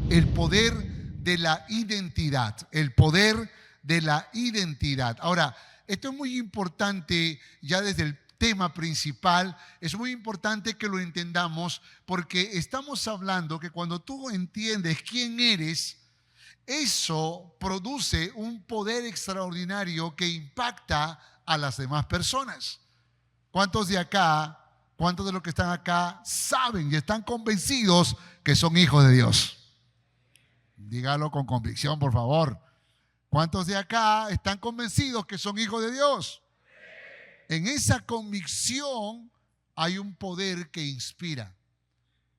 el poder de la identidad, el poder de la identidad. Ahora, esto es muy importante ya desde el tema principal, es muy importante que lo entendamos porque estamos hablando que cuando tú entiendes quién eres, eso produce un poder extraordinario que impacta a las demás personas. ¿Cuántos de acá, cuántos de los que están acá saben y están convencidos que son hijos de Dios? Dígalo con convicción, por favor. ¿Cuántos de acá están convencidos que son hijos de Dios? En esa convicción hay un poder que inspira,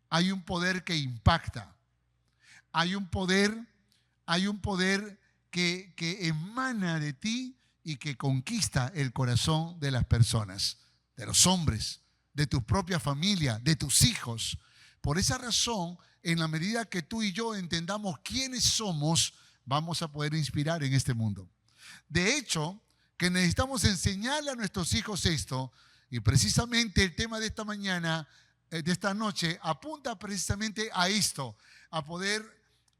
hay un poder que impacta, hay un poder que emana de ti y que conquista el corazón de las personas, de los hombres, de tu propia familia, de tus hijos. Por esa razón, en la medida que tú y yo entendamos quiénes somos, vamos a poder inspirar en este mundo. De hecho, que necesitamos enseñarle a nuestros hijos esto, y precisamente el tema de esta mañana, de esta noche, apunta precisamente a esto, a poder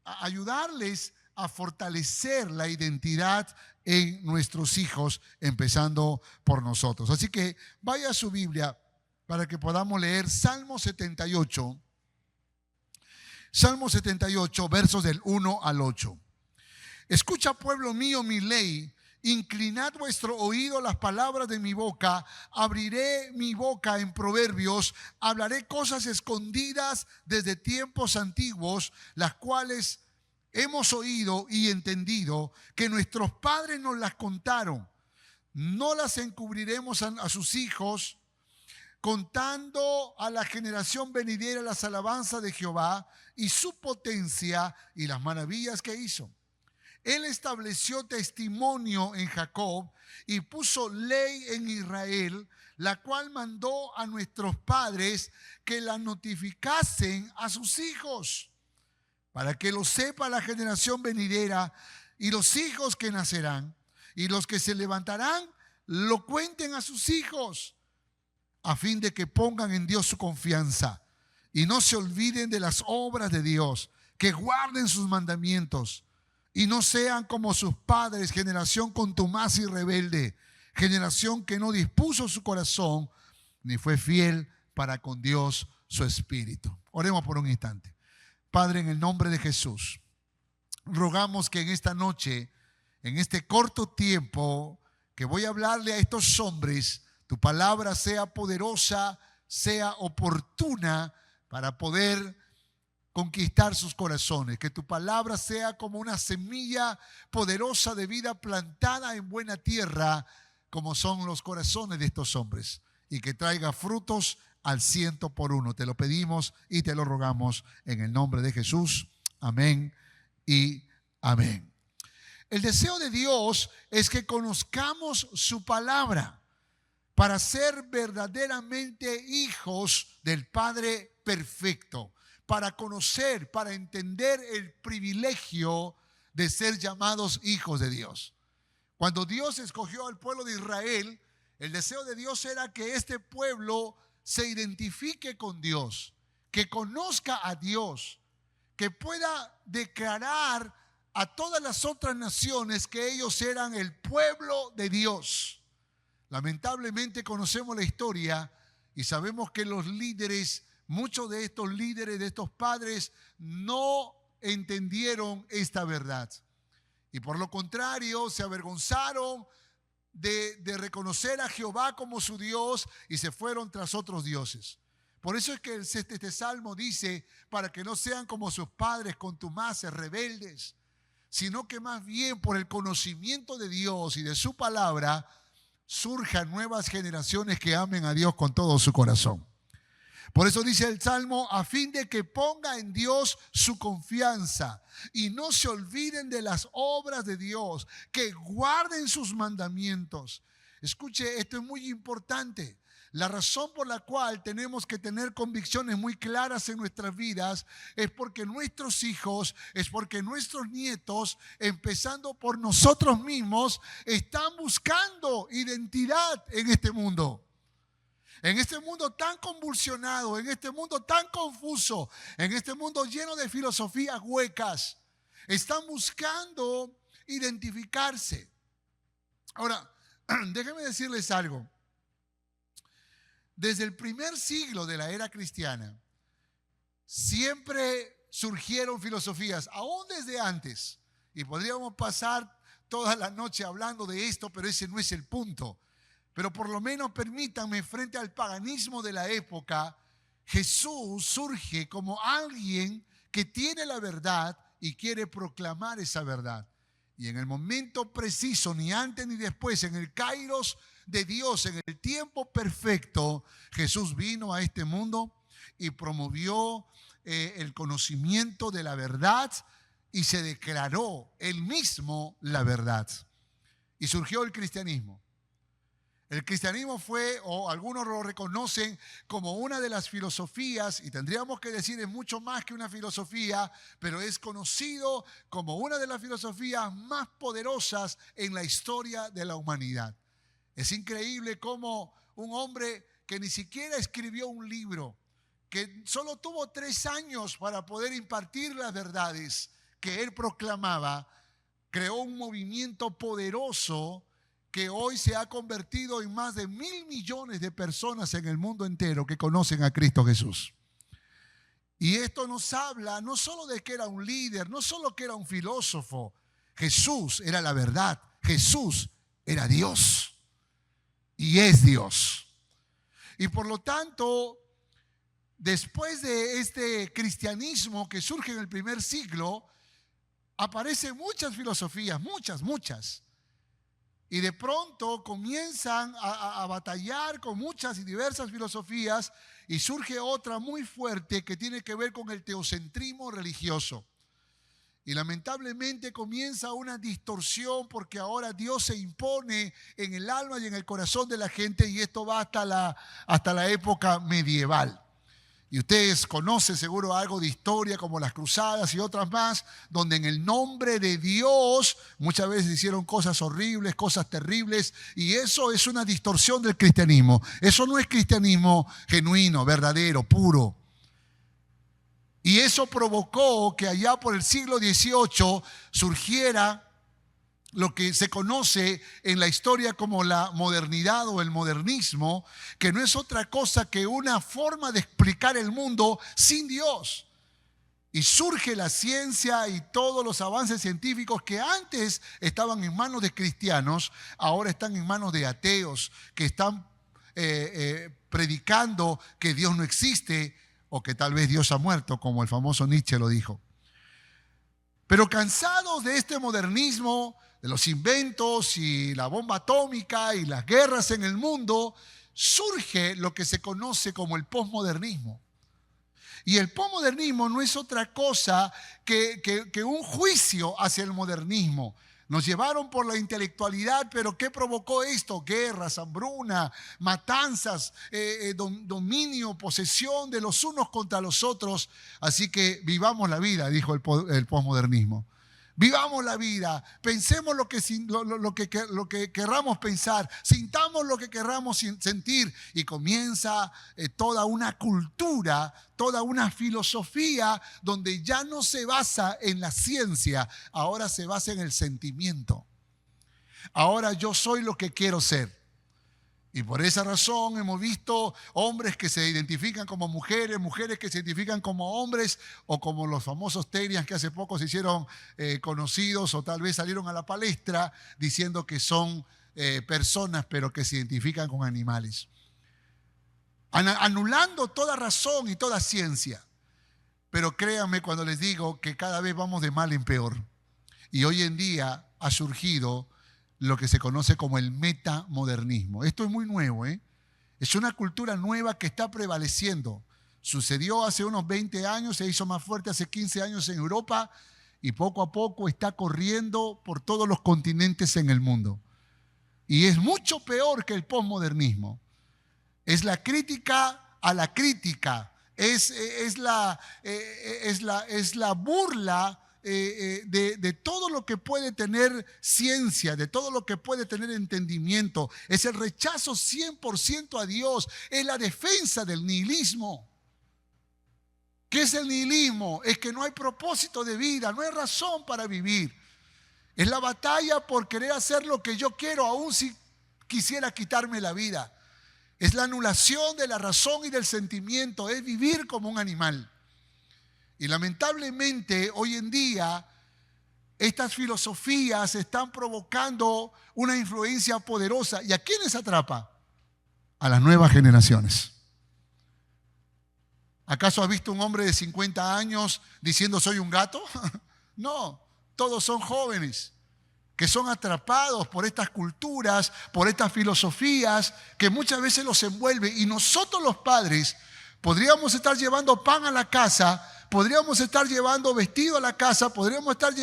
ayudarles a fortalecer la identidad en nuestros hijos, empezando por nosotros. Así que vaya a su Biblia para que podamos leer Salmo 78, versos del 1 al 8. Escucha, pueblo mío, mi ley. Inclinad vuestro oído a las palabras de mi boca. Abriré mi boca en proverbios. Hablaré cosas escondidas desde tiempos antiguos, las cuales hemos oído y entendido, que nuestros padres nos las contaron. No las encubriremos a sus hijos, contando a la generación venidera las alabanzas de Jehová y su potencia y las maravillas que hizo. Él estableció testimonio en Jacob y puso ley en Israel, la cual mandó a nuestros padres que la notificasen a sus hijos, para que lo sepa la generación venidera y los hijos que nacerán, y los que se levantarán lo cuenten a sus hijos, a fin de que pongan en Dios su confianza y no se olviden de las obras de Dios, que guarden sus mandamientos y no sean como sus padres, generación contumaz y rebelde, generación que no dispuso su corazón ni fue fiel para con Dios su espíritu. Oremos por un instante. Padre, en el nombre de Jesús, rogamos que en esta noche, en este corto tiempo que voy a hablarle a estos hombres, tu palabra sea poderosa, sea oportuna para poder conquistar sus corazones. Que tu palabra sea como una semilla poderosa de vida plantada en buena tierra, como son los corazones de estos hombres, y que traiga frutos al 100%. Te lo pedimos y te lo rogamos en el nombre de Jesús. Amén y amén. El deseo de Dios es que conozcamos su palabra para ser verdaderamente hijos del Padre perfecto, para conocer, para entender el privilegio de ser llamados hijos de Dios. Cuando Dios escogió al pueblo de Israel, el deseo de Dios era que este pueblo se identifique con Dios, que conozca a Dios, que pueda declarar a todas las otras naciones que ellos eran el pueblo de Dios. Lamentablemente conocemos la historia y sabemos que los líderes, muchos de estos líderes, de estos padres, no entendieron esta verdad. Y por lo contrario, se avergonzaron de reconocer a Jehová como su Dios y se fueron tras otros dioses. Por eso es que este salmo dice, para que no sean como sus padres contumaces, rebeldes, sino que más bien por el conocimiento de Dios y de su palabra, surjan nuevas generaciones que amen a Dios con todo su corazón. Por eso dice el Salmo, a fin de que ponga en Dios su confianza y no se olviden de las obras de Dios, que guarden sus mandamientos. Escuche, esto es muy importante. La razón por la cual tenemos que tener convicciones muy claras en nuestras vidas es porque nuestros hijos, es porque nuestros nietos, empezando por nosotros mismos, están buscando identidad en este mundo. En este mundo tan convulsionado, en este mundo tan confuso, en este mundo lleno de filosofías huecas, están buscando identificarse. Ahora, déjenme decirles algo. Desde el primer siglo de la era cristiana, siempre surgieron filosofías, aún desde antes. Y podríamos pasar toda la noche hablando de esto, pero ese no es el punto. Pero por lo menos permítanme, frente al paganismo de la época, Jesús surge como alguien que tiene la verdad y quiere proclamar esa verdad. Y en el momento preciso, ni antes ni después, en el kairos de Dios, en el tiempo perfecto, Jesús vino a este mundo y promovió el conocimiento de la verdad y se declaró él mismo la verdad. Y surgió el cristianismo. El cristianismo fue, o algunos lo reconocen como una de las filosofías, y tendríamos que decir es mucho más que una filosofía, pero es conocido como una de las filosofías más poderosas en la historia de la humanidad. Es increíble cómo un hombre que ni siquiera escribió un libro, que solo tuvo 3 años para poder impartir las verdades que él proclamaba, creó un movimiento poderoso que hoy se ha convertido en más de 1.000 millones de personas en el mundo entero que conocen a Cristo Jesús. Y esto nos habla no solo de que era un líder, no solo que era un filósofo. Jesús era la verdad. Jesús era Dios. Y es Dios. Y por lo tanto, después de este cristianismo que surge en el primer siglo, aparecen muchas filosofías, muchas. Y de pronto comienzan a batallar con muchas y diversas filosofías y surge otra muy fuerte que tiene que ver con el teocentrismo religioso. Y lamentablemente comienza una distorsión porque ahora Dios se impone en el alma y en el corazón de la gente, y esto va hasta la época medieval. Y ustedes conocen seguro algo de historia como las cruzadas y otras más, donde en el nombre de Dios muchas veces hicieron cosas horribles, cosas terribles, y eso es una distorsión del cristianismo. Eso no es cristianismo genuino, verdadero, puro. Y eso provocó que allá por el siglo XVIII surgiera lo que se conoce en la historia como la modernidad o el modernismo, que no es otra cosa que una forma de explicar el mundo sin Dios. Y surge la ciencia y todos los avances científicos que antes estaban en manos de cristianos, ahora están en manos de ateos que están predicando que Dios no existe o que tal vez Dios ha muerto, como el famoso Nietzsche lo dijo. Pero cansados de este modernismo, de los inventos y la bomba atómica y las guerras en el mundo, surge lo que se conoce como el posmodernismo. Y el posmodernismo no es otra cosa que un juicio hacia el modernismo. Nos llevaron por la intelectualidad, pero ¿qué provocó esto? Guerras, hambruna, matanzas, dominio, posesión de los unos contra los otros. Así que vivamos la vida, dijo el posmodernismo. Vivamos la vida, pensemos lo que querramos pensar, sintamos lo que querramos sentir, y comienza toda una cultura, toda una filosofía donde ya no se basa en la ciencia, ahora se basa en el sentimiento. Ahora yo soy lo que quiero ser. Y por esa razón hemos visto hombres que se identifican como mujeres, mujeres que se identifican como hombres, o como los famosos Terians que hace poco se hicieron conocidos o tal vez salieron a la palestra diciendo que son personas pero que se identifican con animales. Anulando toda razón y toda ciencia. Pero créanme cuando les digo que cada vez vamos de mal en peor. Y hoy en día ha surgido lo que se conoce como el metamodernismo. Esto es muy nuevo, ¿eh? Es una cultura nueva que está prevaleciendo. Sucedió hace unos 20 años, se hizo más fuerte hace 15 años en Europa y poco a poco está corriendo por todos los continentes en el mundo. Y es mucho peor que el posmodernismo. Es la crítica a la crítica. Es la burla de todo lo que puede tener ciencia, de todo lo que puede tener entendimiento. Es el rechazo 100% a Dios, es la defensa del nihilismo. ¿Qué es el nihilismo? Es que no hay propósito de vida, no hay razón para vivir. Es la batalla por querer hacer lo que yo quiero, aun si quisiera quitarme la vida. Es la anulación de la razón y del sentimiento, es vivir como un animal. Y lamentablemente hoy en día estas filosofías están provocando una influencia poderosa. ¿Y a quiénes atrapa? A las nuevas generaciones. ¿Acaso has visto un hombre de 50 años diciendo soy un gato? No, todos son jóvenes que son atrapados por estas culturas, por estas filosofías que muchas veces los envuelven. Y nosotros los padres podríamos estar llevando pan a la casa, podríamos estar llevando vestido a la casa, podríamos estar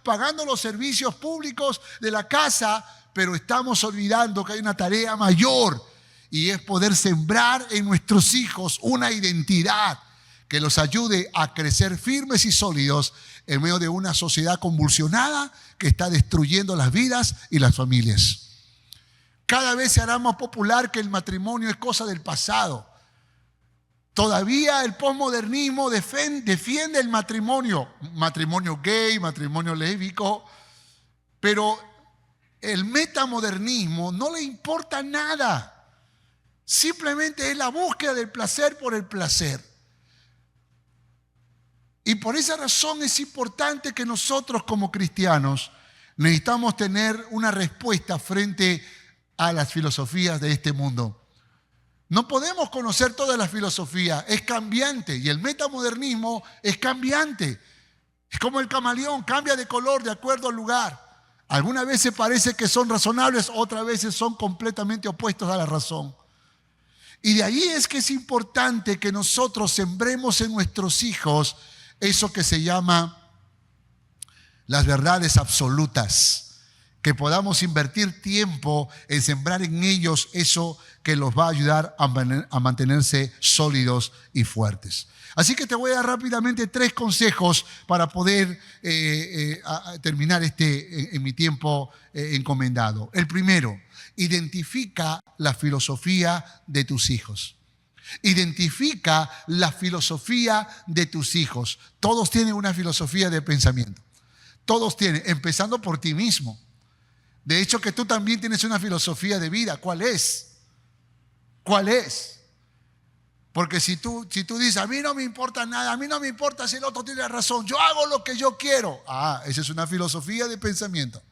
pagando los servicios públicos de la casa, pero estamos olvidando que hay una tarea mayor y es poder sembrar en nuestros hijos una identidad que los ayude a crecer firmes y sólidos en medio de una sociedad convulsionada que está destruyendo las vidas y las familias. Cada vez se hará más popular que el matrimonio es cosa del pasado. Todavía el posmodernismo defiende el matrimonio gay, matrimonio lésbico, pero el metamodernismo no le importa nada. Simplemente es la búsqueda del placer por el placer. Y por esa razón es importante que nosotros como cristianos necesitamos tener una respuesta frente a las filosofías de este mundo. No podemos conocer toda la filosofía, es cambiante y el metamodernismo es cambiante. Es como el camaleón, cambia de color de acuerdo al lugar. Algunas veces parece que son razonables, otras veces son completamente opuestos a la razón. Y de ahí es que es importante que nosotros sembremos en nuestros hijos eso que se llama las verdades absolutas, que podamos invertir tiempo en sembrar en ellos eso que los va a ayudar a mantenerse sólidos y fuertes. Así que te voy a dar rápidamente 3 consejos para poder terminar en mi tiempo encomendado. El primero, identifica la filosofía de tus hijos. Identifica la filosofía de tus hijos. Todos tienen una filosofía de pensamiento. Todos tienen, empezando por ti mismo. De hecho, que tú también tienes una filosofía de vida. ¿Cuál es? ¿Cuál es? Porque si tú dices, a mí no me importa nada, a mí no me importa si el otro tiene razón, yo hago lo que yo quiero. Esa es una filosofía de pensamiento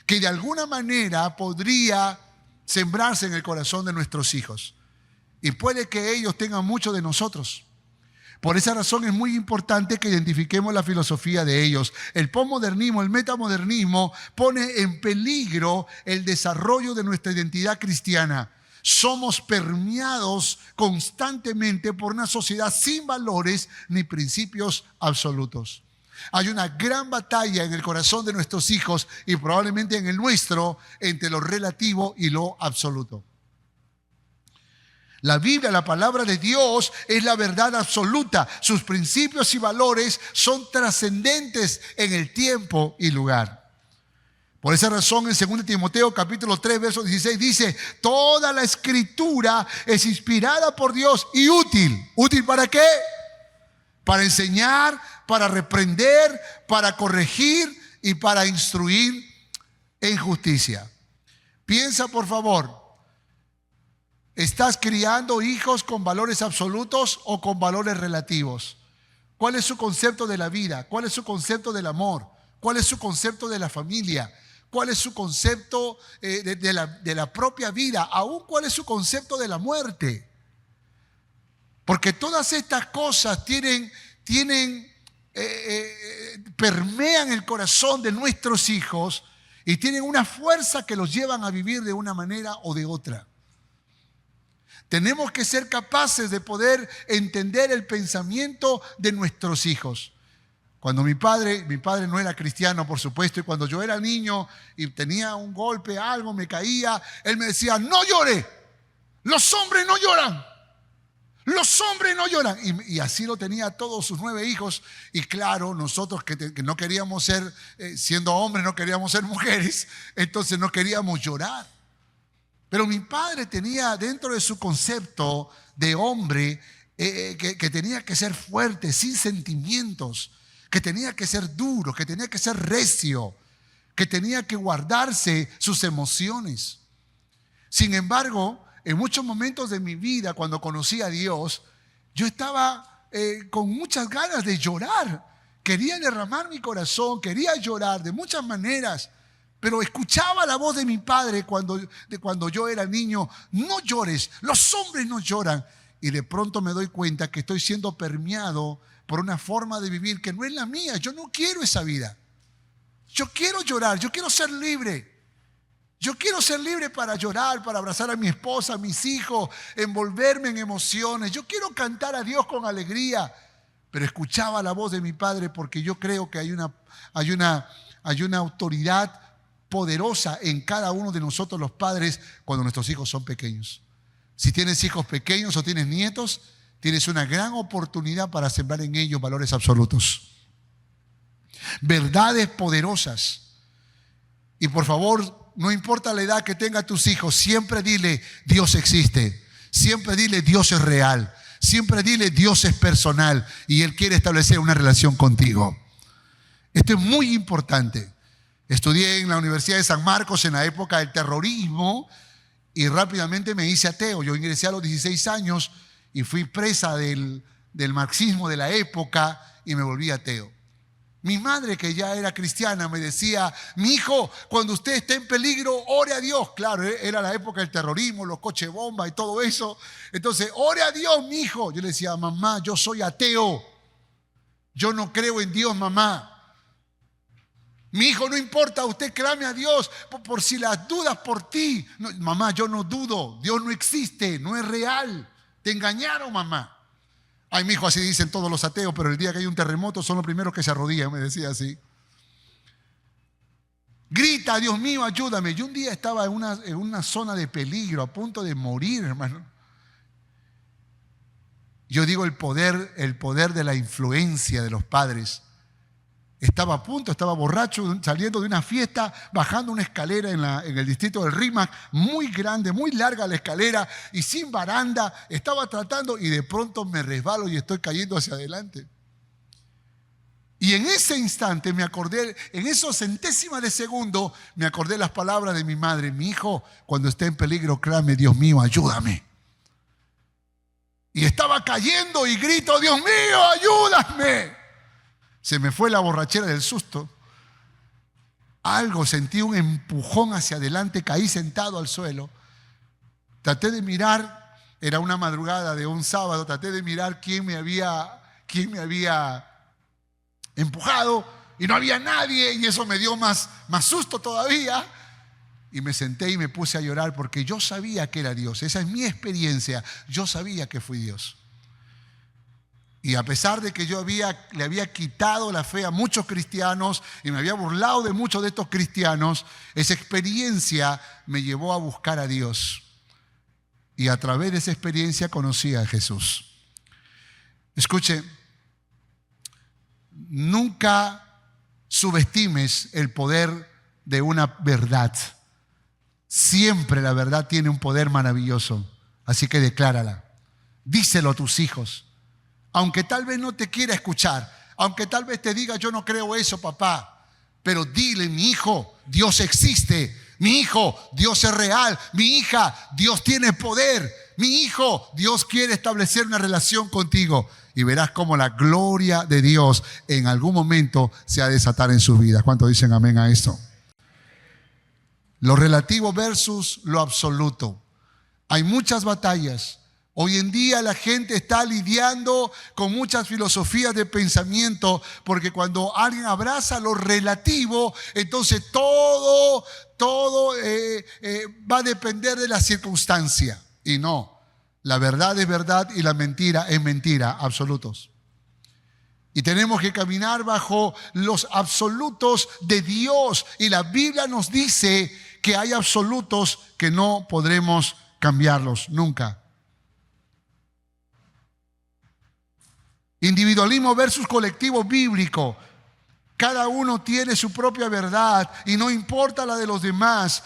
que de alguna manera podría sembrarse en el corazón de nuestros hijos. Y puede que ellos tengan mucho de nosotros. Por esa razón es muy importante que identifiquemos la filosofía de ellos. El posmodernismo, el metamodernismo pone en peligro el desarrollo de nuestra identidad cristiana. Somos permeados constantemente por una sociedad sin valores ni principios absolutos. Hay una gran batalla en el corazón de nuestros hijos y probablemente en el nuestro entre lo relativo y lo absoluto. La Biblia, la palabra de Dios, es la verdad absoluta. Sus principios y valores son trascendentes en el tiempo y lugar. Por esa razón, en 2 Timoteo capítulo 3, verso 16, dice: toda la escritura es inspirada por Dios y útil. ¿Útil para qué? Para enseñar, para reprender, para corregir y para instruir en justicia. Piensa, por favor. ¿Estás criando hijos con valores absolutos o con valores relativos? ¿Cuál es su concepto de la vida? ¿Cuál es su concepto del amor? ¿Cuál es su concepto de la familia? ¿Cuál es su concepto de la propia vida? Aún ¿cuál es su concepto de la muerte? Porque todas estas cosas permean el corazón de nuestros hijos y tienen una fuerza que los llevan a vivir de una manera o de otra. Tenemos que ser capaces de poder entender el pensamiento de nuestros hijos. Cuando mi padre no era cristiano, por supuesto, y cuando yo era niño y tenía un golpe, algo, me caía, él me decía: no llore, los hombres no lloran, Los hombres no lloran. Y así lo tenía a todos sus 9 hijos. Y claro, nosotros que no queríamos ser, siendo hombres, no queríamos ser mujeres, entonces no queríamos llorar. Pero mi padre tenía dentro de su concepto de hombre que tenía que ser fuerte, sin sentimientos, que tenía que ser duro, que tenía que ser recio, que tenía que guardarse sus emociones. Sin embargo, en muchos momentos de mi vida, cuando conocí a Dios, yo estaba con muchas ganas de llorar. Quería derramar mi corazón, quería llorar de muchas maneras, pero escuchaba la voz de mi padre cuando yo era niño: no llores, los hombres no lloran. Y de pronto me doy cuenta que estoy siendo permeado por una forma de vivir que no es la mía. Yo no quiero esa vida. Yo quiero llorar, yo quiero ser libre. Yo quiero ser libre para llorar, para abrazar a mi esposa, a mis hijos, envolverme en emociones. Yo quiero cantar a Dios con alegría. Pero escuchaba la voz de mi padre porque yo creo que hay una autoridad poderosa en cada uno de nosotros los padres cuando nuestros hijos son pequeños. Si tienes hijos pequeños o tienes nietos, tienes una gran oportunidad para sembrar en ellos valores absolutos, verdades poderosas. Y por favor, no importa la edad que tengan tus hijos, siempre dile: Dios existe. Siempre dile: Dios es real. Siempre dile: Dios es personal y Él quiere establecer una relación contigo. Esto es muy importante. Estudié en la Universidad de San Marcos en la época del terrorismo y rápidamente me hice ateo. Yo ingresé a los 16 años y fui presa del marxismo de la época y me volví ateo. Mi madre, que ya era cristiana, me decía: mi hijo, cuando usted esté en peligro, ore a Dios. Claro, era la época del terrorismo, los coches bomba y todo eso. Entonces, ore a Dios, mi hijo. Yo le decía: mamá, yo soy ateo. Yo no creo en Dios, mamá. Mi hijo, no importa, usted clame a Dios por si las dudas por ti. No, mamá, yo no dudo. Dios no existe, no es real. Te engañaron, mamá. Ay, mi hijo, así dicen todos los ateos, pero el día que hay un terremoto son los primeros que se arrodillan, me decía así. Grita: Dios mío, ayúdame. Yo un día estaba en una zona de peligro, a punto de morir, hermano. Yo digo el poder de la influencia de los padres. Estaba a punto, estaba borracho, saliendo de una fiesta, bajando una escalera en el distrito del Rímac, muy grande, muy larga la escalera y sin baranda. Estaba tratando y de pronto me resbalo y estoy cayendo hacia adelante. Y en ese instante me acordé, en esos centésimas de segundo, me acordé las palabras de mi madre: mi hijo, cuando esté en peligro, clame: Dios mío, ayúdame. Y estaba cayendo y grito: Dios mío, ayúdame. Se me fue la borrachera del susto. Sentí un empujón hacia adelante, caí sentado al suelo. Traté de mirar, era una madrugada de un sábado, traté de mirar quién me había empujado y no había nadie, y eso me dio más susto todavía. Y me senté y me puse a llorar porque yo sabía que era Dios. Esa es mi experiencia. Yo sabía que fui Dios. Y a pesar de que yo le había quitado la fe a muchos cristianos y me había burlado de muchos de estos cristianos, esa experiencia me llevó a buscar a Dios. Y a través de esa experiencia conocí a Jesús. Escuche, nunca subestimes el poder de una verdad. Siempre la verdad tiene un poder maravilloso. Así que declárala. Díselo a tus hijos. Aunque tal vez no te quiera escuchar, aunque tal vez te diga: yo no creo eso, papá. Pero dile: mi hijo, Dios existe. Mi hijo, Dios es real. Mi hija, Dios tiene poder. Mi hijo, Dios quiere establecer una relación contigo. Y verás cómo la gloria de Dios en algún momento se ha de desatar en su vida. ¿Cuántos dicen amén a esto? Lo relativo versus lo absoluto. Hay muchas batallas. Hoy en día la gente está lidiando con muchas filosofías de pensamiento, porque cuando alguien abraza lo relativo, entonces todo va a depender de la circunstancia. Y no, la verdad es verdad y la mentira es mentira, absolutos. Y tenemos que caminar bajo los absolutos de Dios. Y la Biblia nos dice que hay absolutos que no podremos cambiarlos nunca. Individualismo versus colectivo bíblico. Cada uno tiene su propia verdad y no importa la de los demás.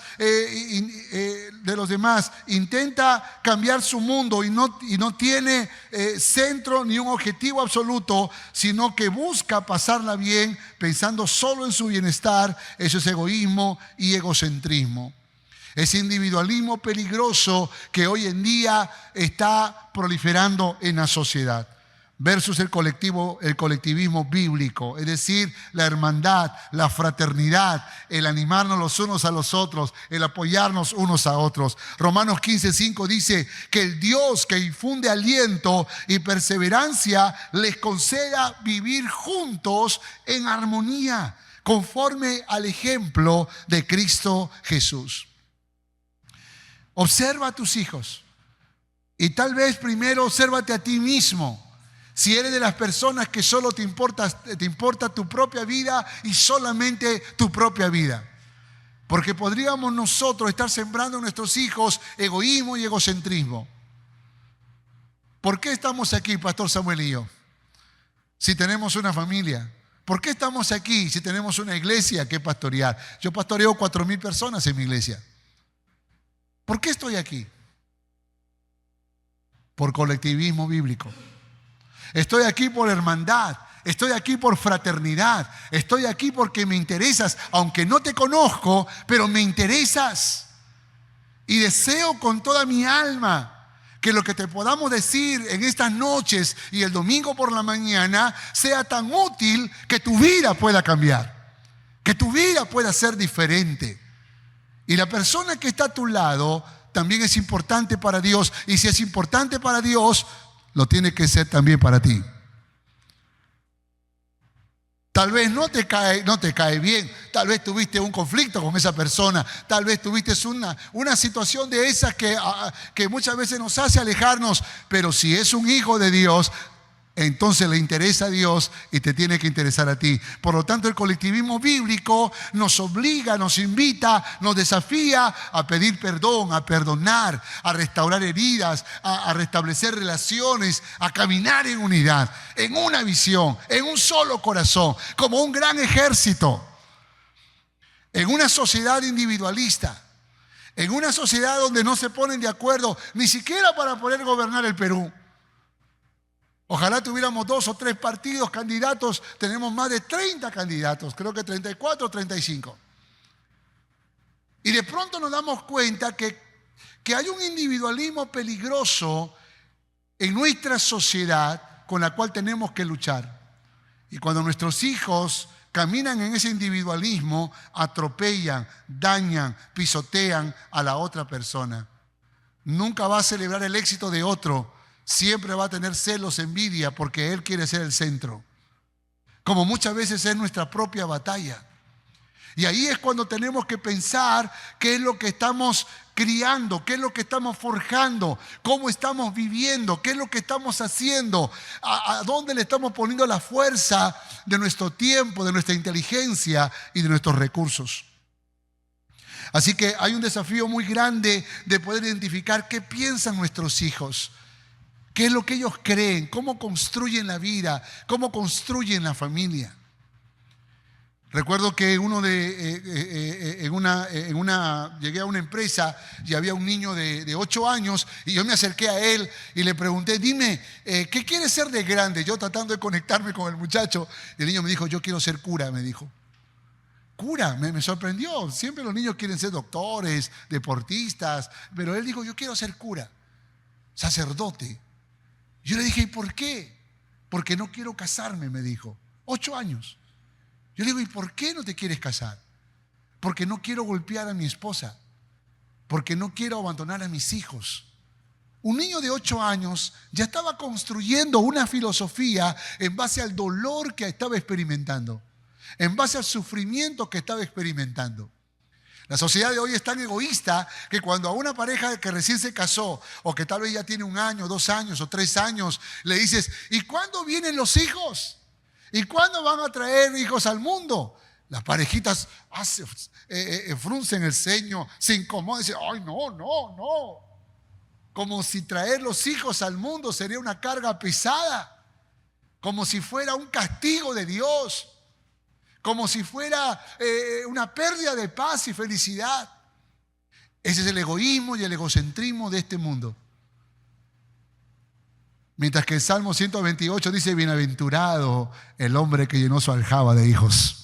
Intenta cambiar su mundo y no tiene centro ni un objetivo absoluto, sino que busca pasarla bien pensando solo en su bienestar. Eso es egoísmo y egocentrismo. Ese individualismo peligroso que hoy en día está proliferando en la sociedad. Versus el colectivismo bíblico, es decir, la hermandad, la fraternidad, el animarnos los unos a los otros, el apoyarnos unos a otros. Romanos 15:5 dice que el Dios que infunde aliento y perseverancia les conceda vivir juntos en armonía, conforme al ejemplo de Cristo Jesús. Observa a tus hijos y tal vez primero obsérvate a ti mismo. Si eres de las personas que solo te importa tu propia vida y solamente tu propia vida. Porque podríamos nosotros estar sembrando en nuestros hijos egoísmo y egocentrismo. ¿Por qué estamos aquí, Pastor Samuel y yo? Si tenemos una familia. ¿Por qué estamos aquí si tenemos una iglesia que pastorear? Yo pastoreo 4,000 personas en mi iglesia. ¿Por qué estoy aquí? Por colectivismo bíblico. Estoy aquí por hermandad, estoy aquí por fraternidad, estoy aquí porque me interesas, aunque no te conozco, pero me interesas. Y deseo con toda mi alma que lo que te podamos decir en estas noches y el domingo por la mañana sea tan útil que tu vida pueda cambiar, que tu vida pueda ser diferente. Y la persona que está a tu lado también es importante para Dios, y si es importante para Dios, lo tiene que ser también para ti. Tal vez no te cae bien, tal vez tuviste un conflicto con esa persona, tal vez tuviste una situación de esas que muchas veces nos hace alejarnos, pero si es un hijo de Dios, entonces le interesa a Dios y te tiene que interesar a ti. Por lo tanto, el colectivismo bíblico nos obliga, nos invita, nos desafía a pedir perdón, a perdonar, a restaurar heridas, a restablecer relaciones, a caminar en unidad, en una visión, en un solo corazón, como un gran ejército, en una sociedad individualista, en una sociedad donde no se ponen de acuerdo ni siquiera para poder gobernar el Perú. Ojalá tuviéramos 2 o 3 partidos, candidatos. Tenemos más de 30 candidatos, creo que 34 o 35. Y de pronto nos damos cuenta que hay un individualismo peligroso en nuestra sociedad con la cual tenemos que luchar. Y cuando nuestros hijos caminan en ese individualismo, atropellan, dañan, pisotean a la otra persona. Nunca va a celebrar el éxito de otro. Siempre va a tener celos, envidia, porque él quiere ser el centro. Como muchas veces es nuestra propia batalla. Y ahí es cuando tenemos que pensar qué es lo que estamos criando, qué es lo que estamos forjando, cómo estamos viviendo, qué es lo que estamos haciendo, a dónde le estamos poniendo la fuerza de nuestro tiempo, de nuestra inteligencia y de nuestros recursos. Así que hay un desafío muy grande de poder identificar qué piensan nuestros hijos. ¿Qué es lo que ellos creen? ¿Cómo construyen la vida? ¿Cómo construyen la familia? Recuerdo que llegué a una empresa y había un niño de 8 años y yo me acerqué a él y le pregunté, dime, ¿qué quieres ser de grande? Yo tratando de conectarme con el muchacho. Y el niño me dijo, yo quiero ser cura, me dijo. Cura, me sorprendió. Siempre los niños quieren ser doctores, deportistas, pero él dijo, yo quiero ser cura, sacerdote. Yo le dije, ¿y por qué? Porque no quiero casarme, me dijo. 8 años. Yo le digo, ¿y por qué no te quieres casar? Porque no quiero golpear a mi esposa. Porque no quiero abandonar a mis hijos. Un niño de 8 años ya estaba construyendo una filosofía en base al dolor que estaba experimentando, en base al sufrimiento que estaba experimentando. La sociedad de hoy es tan egoísta que cuando a una pareja que recién se casó o que tal vez ya tiene 1 año, 2 años o 3 años, le dices, ¿y cuándo vienen los hijos? ¿Y cuándo van a traer hijos al mundo? Las parejitas fruncen el ceño, se incomodan y dicen, ¡ay, no! Como si traer los hijos al mundo sería una carga pesada. como si fuera un castigo de Dios, como si fuera una pérdida de paz y felicidad. Ese es el egoísmo y el egocentrismo de este mundo. Mientras que el Salmo 128 dice: bienaventurado el hombre que llenó su aljaba de hijos.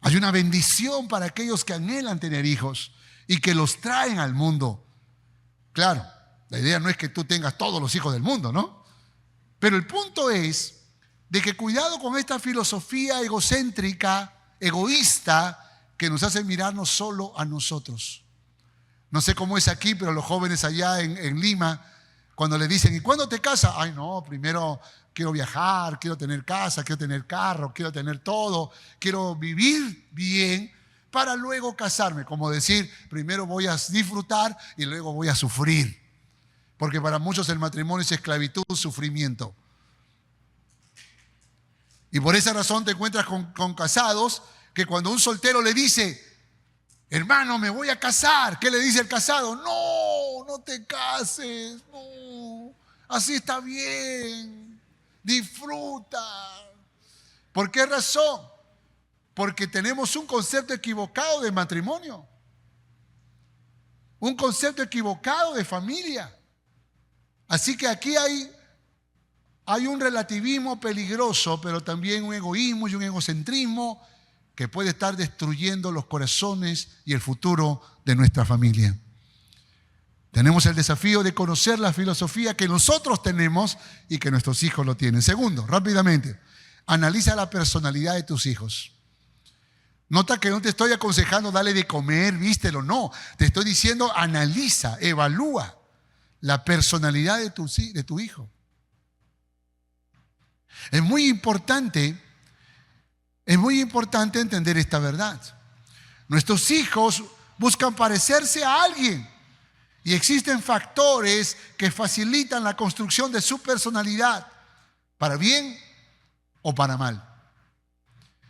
Hay una bendición para aquellos que anhelan tener hijos y que los traen al mundo. Claro, la idea no es que tú tengas todos los hijos del mundo, ¿no? Pero el punto es de que cuidado con esta filosofía egocéntrica, egoísta, que nos hace mirarnos solo a nosotros. No sé cómo es aquí, pero los jóvenes allá en Lima, cuando le dicen: ¿y cuándo te casas? Ay, no, primero quiero viajar, quiero tener casa, quiero tener carro, quiero tener todo, quiero vivir bien para luego casarme. Como decir, primero voy a disfrutar y luego voy a sufrir. Porque para muchos el matrimonio es esclavitud, sufrimiento. Y por esa razón te encuentras con casados que cuando un soltero le dice: hermano, me voy a casar, ¿qué le dice el casado? No, no te cases, no, así está bien, disfruta. ¿Por qué razón? Porque tenemos un concepto equivocado de matrimonio, un concepto equivocado de familia. Así que aquí hay un relativismo peligroso, pero también un egoísmo y un egocentrismo que puede estar destruyendo los corazones y el futuro de nuestra familia. Tenemos el desafío de conocer la filosofía que nosotros tenemos y que nuestros hijos lo tienen. Segundo, rápidamente, analiza la personalidad de tus hijos. Nota que no te estoy aconsejando darle de comer, vístelo, no. Te estoy diciendo, analiza, evalúa la personalidad de tu hijo. Es muy importante entender esta verdad. Nuestros hijos buscan parecerse a alguien y existen factores que facilitan la construcción de su personalidad, para bien o para mal.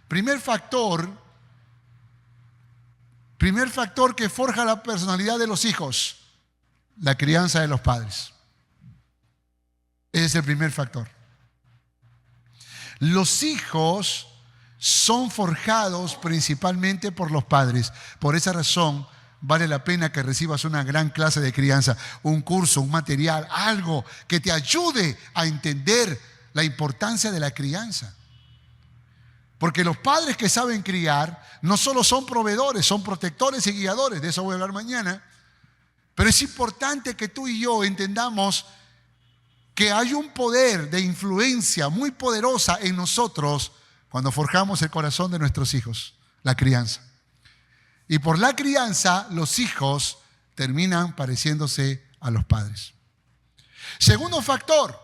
Primer factor que forja la personalidad de los hijos: la crianza de los padres. Ese es el primer factor. Los hijos son forjados principalmente por los padres. Por esa razón, vale la pena que recibas una gran clase de crianza, un curso, un material, algo que te ayude a entender la importancia de la crianza. Porque los padres que saben criar no solo son proveedores, son protectores y guiadores. De eso voy a hablar mañana. Pero es importante que tú y yo entendamos que hay un poder de influencia muy poderosa en nosotros cuando forjamos el corazón de nuestros hijos, la crianza. Y por la crianza, los hijos terminan pareciéndose a los padres. Segundo factor,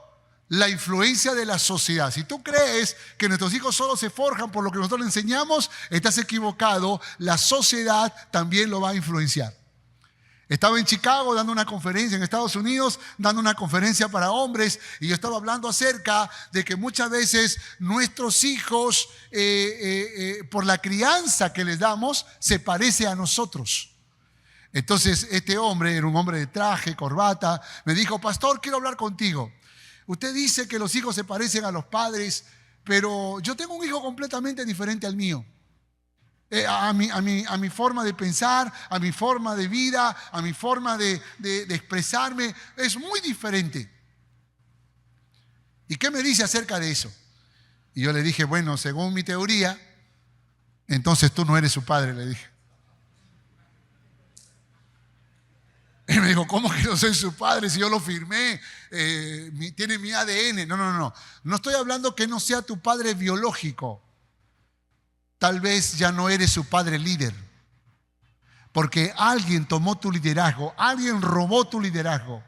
la influencia de la sociedad. Si tú crees que nuestros hijos solo se forjan por lo que nosotros les enseñamos, estás equivocado. La sociedad también lo va a influenciar. Estaba en Chicago dando una conferencia, en Estados Unidos, dando una conferencia para hombres, y yo estaba hablando acerca de que muchas veces nuestros hijos, por la crianza que les damos, se parece a nosotros. Entonces este hombre, era un hombre de traje, corbata, me dijo: pastor, quiero hablar contigo. Usted dice que los hijos se parecen a los padres, pero yo tengo un hijo completamente diferente al mío. A mi forma de pensar, a mi forma de vida, a mi forma de expresarme, es muy diferente. ¿Y qué me dice acerca de eso? Y yo le dije: bueno, según mi teoría, entonces tú no eres su padre, le dije. Y me dijo: ¿cómo que no soy su padre si yo lo firmé? Tiene mi ADN. No. No estoy hablando que no sea tu padre biológico. Tal vez ya no eres su padre líder, porque alguien tomó tu liderazgo, alguien robó tu liderazgo,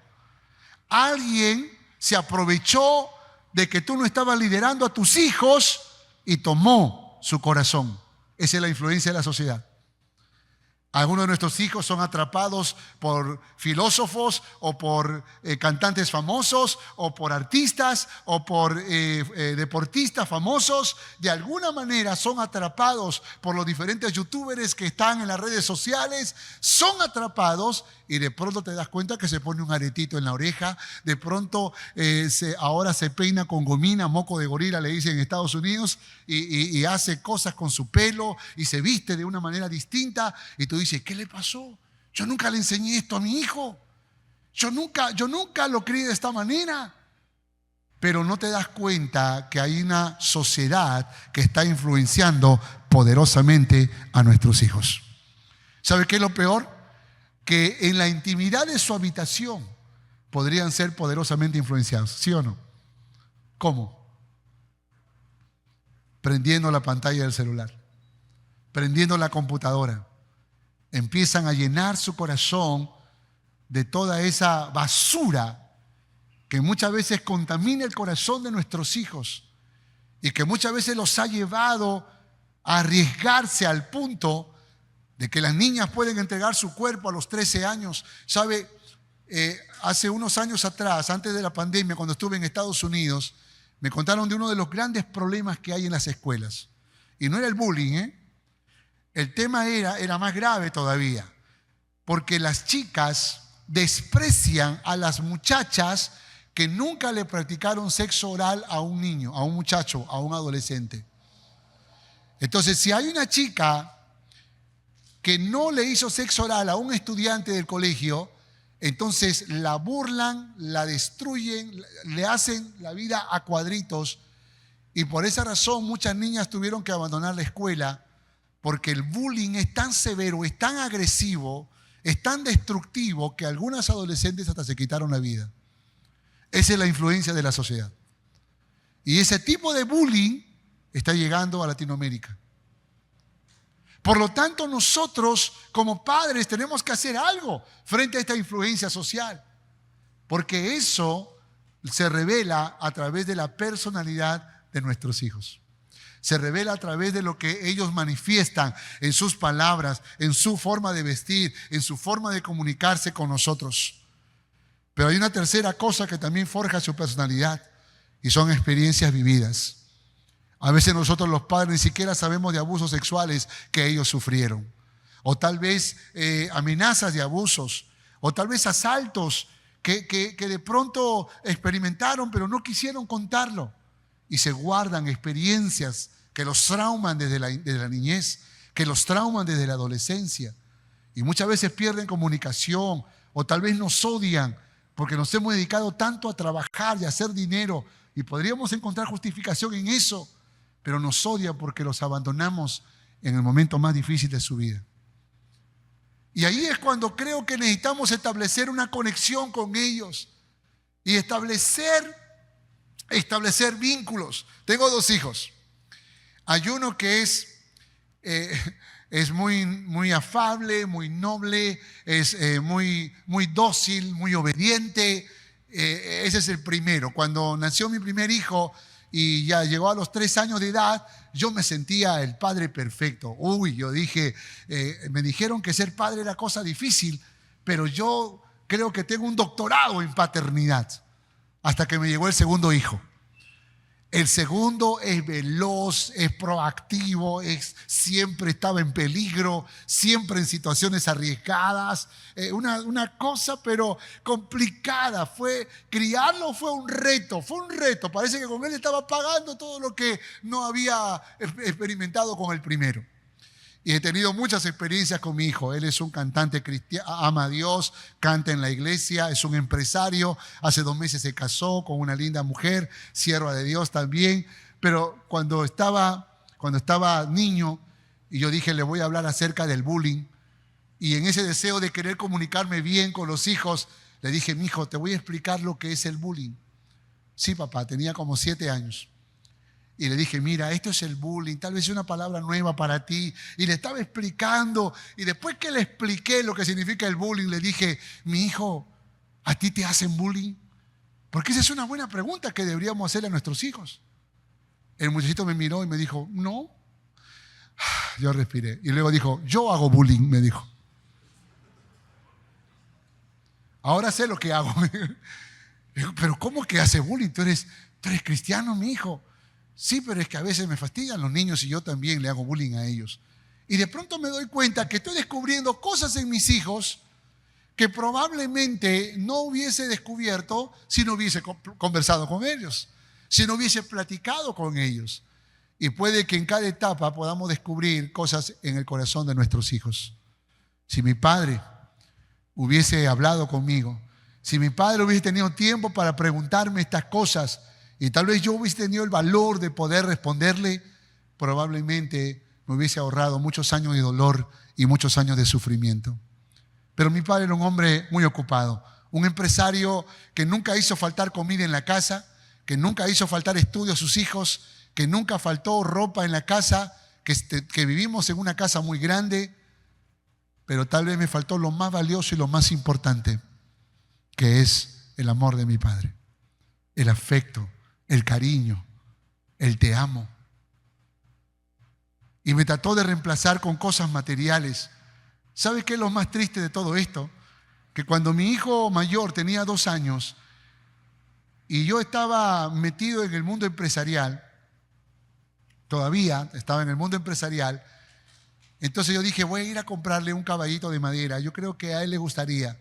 alguien se aprovechó de que tú no estabas liderando a tus hijos y tomó su corazón. Esa es la influencia de la sociedad. Algunos de nuestros hijos son atrapados por filósofos o por cantantes famosos o por artistas o por deportistas famosos. De alguna manera son atrapados por los diferentes youtubers que están en las redes sociales. Son atrapados y de pronto te das cuenta que se pone un aretito en la oreja. De pronto ahora se peina con gomina, moco de gorila le dicen en Estados Unidos, y hace cosas con su pelo y se viste de una manera distinta. Y tú dices, ¿qué le pasó? Yo nunca le enseñé esto a mi hijo. Yo nunca lo crié de esta manera. Pero no te das cuenta que hay una sociedad que está influenciando poderosamente a nuestros hijos. ¿Sabe qué es lo peor? Que en la intimidad de su habitación podrían ser poderosamente influenciados, ¿sí o no? ¿Cómo? Prendiendo la pantalla del celular, prendiendo la computadora. Empiezan a llenar su corazón de toda esa basura que muchas veces contamina el corazón de nuestros hijos y que muchas veces los ha llevado a arriesgarse al punto de que las niñas pueden entregar su cuerpo a los 13 años. ¿Sabe? Hace unos años atrás, antes de la pandemia, cuando estuve en Estados Unidos, me contaron de uno de los grandes problemas que hay en las escuelas. Y no era el bullying, El tema era más grave todavía, porque las chicas desprecian a las muchachas que nunca le practicaron sexo oral a un niño, a un muchacho, a un adolescente. Entonces, si hay una chica que no le hizo sexo oral a un estudiante del colegio, entonces la burlan, la destruyen, le hacen la vida a cuadritos, y por esa razón muchas niñas tuvieron que abandonar la escuela, porque el bullying es tan severo, es tan agresivo, es tan destructivo que algunas adolescentes hasta se quitaron la vida. Esa es la influencia de la sociedad. Y ese tipo de bullying está llegando a Latinoamérica. Por lo tanto, nosotros como padres tenemos que hacer algo frente a esta influencia social, porque eso se revela a través de la personalidad de nuestros hijos. Se revela a través de lo que ellos manifiestan en sus palabras, en su forma de vestir, en su forma de comunicarse con nosotros. Pero hay una tercera cosa que también forja su personalidad, y son experiencias vividas. A veces nosotros los padres ni siquiera sabemos de abusos sexuales que ellos sufrieron. O tal vez amenazas de abusos. O tal vez asaltos que de pronto experimentaron pero no quisieron contarlo. Y se guardan experiencias que los trauman desde la niñez, que los trauman desde la adolescencia. Y muchas veces pierden comunicación o tal vez nos odian porque nos hemos dedicado tanto a trabajar y a hacer dinero. Y podríamos encontrar justificación en eso. Pero nos odia porque los abandonamos en el momento más difícil de su vida. Y ahí es cuando creo que necesitamos establecer una conexión con ellos y establecer vínculos. Tengo 2 hijos. Hay uno que es muy afable, muy noble, es muy dócil, muy obediente. Ese es el primero. Cuando nació mi primer hijo, y ya llegó a los 3 años de edad, yo me sentía el padre perfecto. Yo dije, me dijeron que ser padre era cosa difícil, pero yo creo que tengo un doctorado en paternidad, hasta que me llegó el segundo hijo. El segundo es veloz, es proactivo, siempre estaba en peligro, siempre en situaciones arriesgadas. Una cosa pero complicada. Criarlo fue un reto. Parece que con él estaba pagando todo lo que no había experimentado con el primero. Y he tenido muchas experiencias con mi hijo. Él es un cantante cristiano, ama a Dios, canta en la iglesia, es un empresario. Hace 2 meses se casó con una linda mujer, sierva de Dios también. Pero cuando estaba niño, y yo dije, le voy a hablar acerca del bullying. Y en ese deseo de querer comunicarme bien con los hijos, le dije, mijo, te voy a explicar lo que es el bullying. Sí, papá, tenía como 7 años. Y le dije, mira, esto es el bullying, tal vez es una palabra nueva para ti. Y le estaba explicando. Y después que le expliqué lo que significa el bullying, le dije, mi hijo, ¿a ti te hacen bullying? Porque esa es una buena pregunta que deberíamos hacerle a nuestros hijos. El muchachito me miró y me dijo, no. Yo respiré. Y luego dijo, yo hago bullying, me dijo. Ahora sé lo que hago. Digo, pero ¿cómo que hace bullying? Tú eres cristiano, mi hijo. Sí, pero es que a veces me fastidian los niños y yo también le hago bullying a ellos. Y de pronto me doy cuenta que estoy descubriendo cosas en mis hijos que probablemente no hubiese descubierto si no hubiese conversado con ellos, si no hubiese platicado con ellos. Y puede que en cada etapa podamos descubrir cosas en el corazón de nuestros hijos. Si mi padre hubiese hablado conmigo, si mi padre hubiese tenido tiempo para preguntarme estas cosas y tal vez yo hubiese tenido el valor de poder responderle, probablemente me hubiese ahorrado muchos años de dolor y muchos años de sufrimiento. Pero mi padre era un hombre muy ocupado, un empresario que nunca hizo faltar comida en la casa, que nunca hizo faltar estudio a sus hijos, que nunca faltó ropa en la casa, que vivimos en una casa muy grande, pero tal vez me faltó lo más valioso y lo más importante, que es el amor de mi padre, el afecto, el cariño, el te amo. Y me trató de reemplazar con cosas materiales. ¿Sabe qué es lo más triste de todo esto? Que cuando mi hijo mayor tenía 2 años y yo estaba metido en el mundo empresarial, todavía estaba en el mundo empresarial, entonces yo dije, voy a ir a comprarle un caballito de madera, yo creo que a él le gustaría.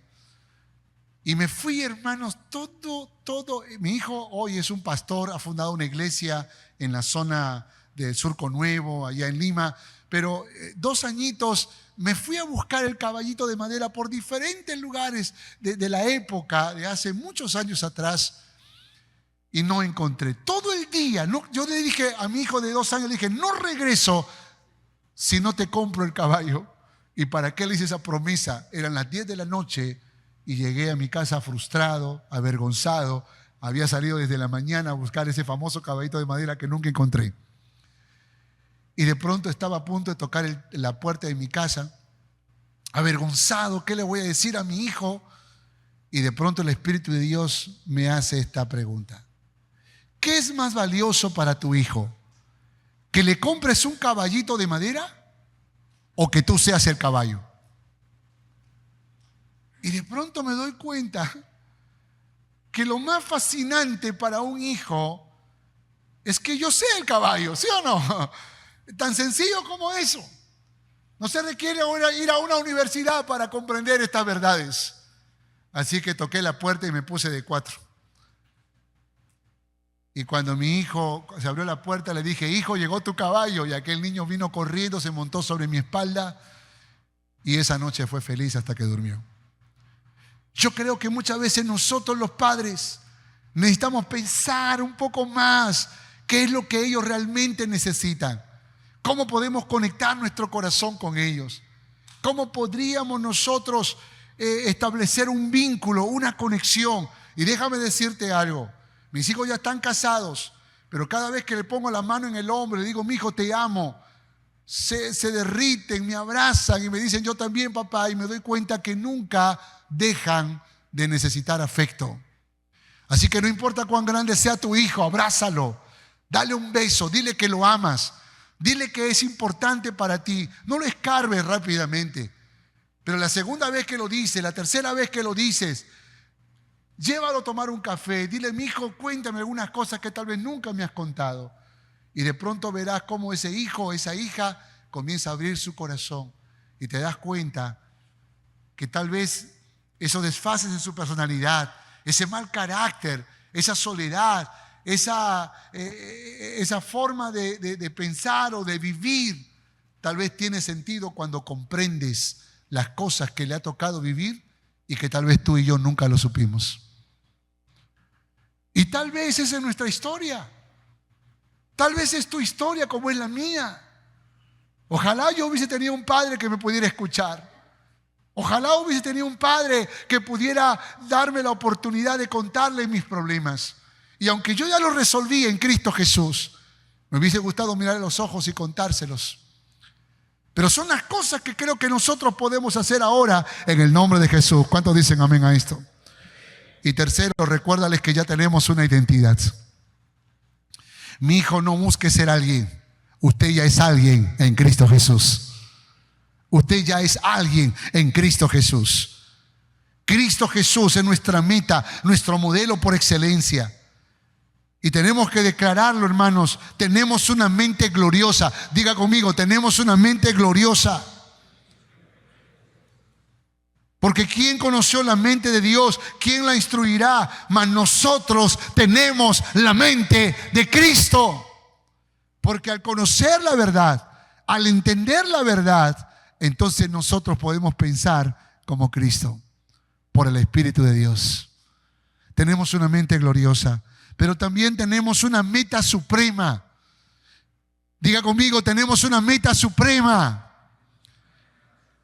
Y me fui, hermanos, todo. Mi hijo hoy es un pastor, ha fundado una iglesia en la zona del Surco Nuevo, allá en Lima, pero 2 añitos me fui a buscar el caballito de madera por diferentes lugares de la época, de hace muchos años atrás, y no encontré. Todo el día, yo le dije a mi hijo de 2 años, le dije, no regreso si no te compro el caballo. ¿Y para qué le hice esa promesa? Eran las 10 de la noche y llegué a mi casa frustrado, avergonzado. Había salido desde la mañana a buscar ese famoso caballito de madera que nunca encontré. Y de pronto estaba a punto de tocar la puerta de mi casa, avergonzado, ¿qué le voy a decir a mi hijo? Y de pronto el Espíritu de Dios me hace esta pregunta. ¿Qué es más valioso para tu hijo? ¿Que le compres un caballito de madera o que tú seas el caballo? Y de pronto me doy cuenta que lo más fascinante para un hijo es que yo sea el caballo, ¿sí o no? Tan sencillo como eso. No se requiere ir a una universidad para comprender estas verdades. Así que toqué la puerta y me puse de 4. Y cuando mi hijo se abrió la puerta, le dije, hijo, llegó tu caballo. Y aquel niño vino corriendo, se montó sobre mi espalda. Y esa noche fue feliz hasta que durmió. Yo creo que muchas veces nosotros los padres necesitamos pensar un poco más qué es lo que ellos realmente necesitan. ¿Cómo podemos conectar nuestro corazón con ellos? ¿Cómo podríamos nosotros establecer un vínculo, una conexión? Y déjame decirte algo. Mis hijos ya están casados, pero cada vez que le pongo la mano en el hombro, le digo, mi hijo, te amo. Se derriten, me abrazan y me dicen, yo también, papá. Y me doy cuenta que nunca dejan de necesitar afecto. Así que no importa cuán grande sea tu hijo, abrázalo. Dale un beso, dile que lo amas. Dile que es importante para ti. No lo escarbes rápidamente. Pero la segunda vez que lo dices, la tercera vez que lo dices, llévalo a tomar un café. Dile, mi hijo, cuéntame algunas cosas que tal vez nunca me has contado. Y de pronto verás cómo ese hijo o esa hija comienza a abrir su corazón. Y te das cuenta que tal vez esos desfases en su personalidad, ese mal carácter, esa soledad, esa forma de pensar o de vivir, tal vez tiene sentido cuando comprendes las cosas que le ha tocado vivir y que tal vez tú y yo nunca lo supimos. Y tal vez esa es nuestra historia. Tal vez es tu historia como es la mía. Ojalá yo hubiese tenido un padre que me pudiera escuchar. Ojalá hubiese tenido un padre que pudiera darme la oportunidad de contarle mis problemas. Y aunque yo ya los resolví en Cristo Jesús, me hubiese gustado mirar a los ojos y contárselos. Pero son las cosas que creo que nosotros podemos hacer ahora en el nombre de Jesús. ¿Cuántos dicen amén a esto? Y tercero, recuérdales que ya tenemos una identidad. Mi hijo, no busque ser alguien. Usted ya es alguien en Cristo Jesús. Usted ya es alguien en Cristo Jesús. Cristo Jesús es nuestra meta, nuestro modelo por excelencia. Y tenemos que declararlo, hermanos. Tenemos una mente gloriosa. Diga conmigo, tenemos una mente gloriosa. Porque ¿quién conoció la mente de Dios? ¿Quién la instruirá? Mas nosotros tenemos la mente de Cristo. Porque al conocer la verdad, al entender la verdad, entonces nosotros podemos pensar como Cristo, por el Espíritu de Dios. Tenemos una mente gloriosa, pero también tenemos una meta suprema. Diga conmigo, tenemos una meta suprema.